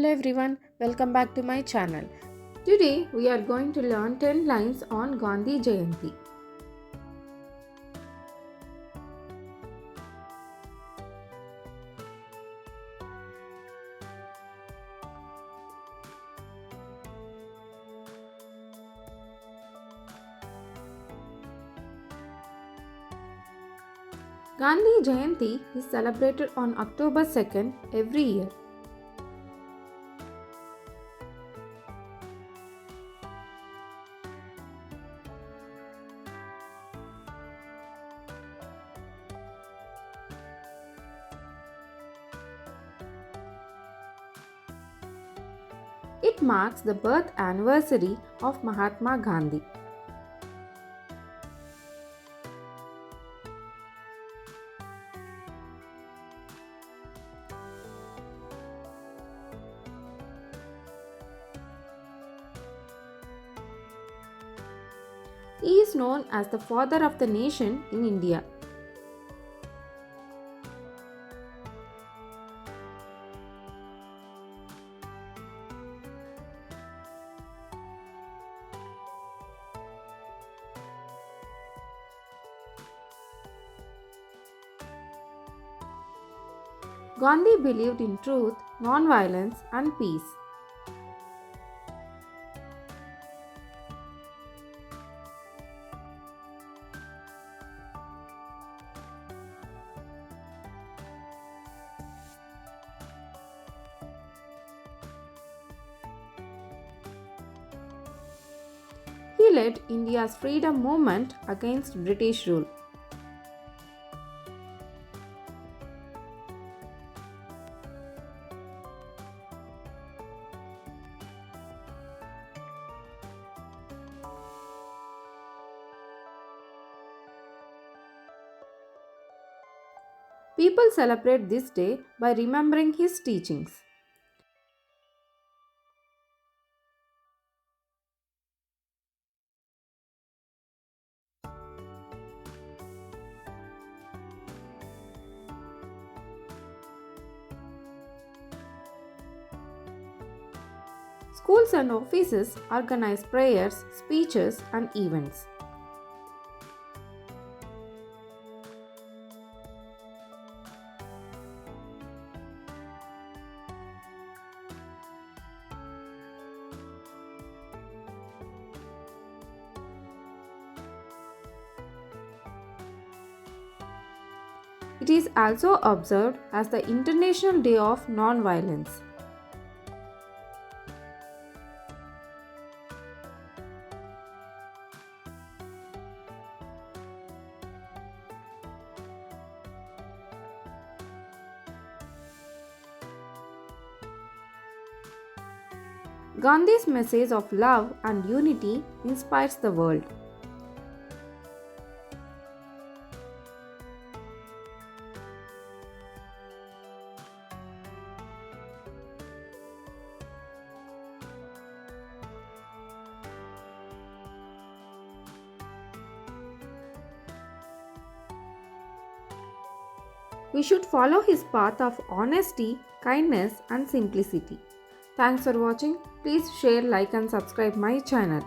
Hello everyone, welcome back to my channel. Today we are going to learn 10 lines on Gandhi Jayanti. Gandhi Jayanti is celebrated on October 2nd every year. It marks the birth anniversary of Mahatma Gandhi. He is known as the father of the nation in India. Gandhi believed in truth, non-violence, and peace. He led India's freedom movement against British rule. People celebrate this day by remembering his teachings. Schools and offices organize prayers, speeches, and events. It is also observed as the International Day of Non-Violence. Gandhi's message of love and unity inspires the world. We should follow his path of honesty, kindness, and simplicity. Thanks for watching. Please share, like, and subscribe my channel.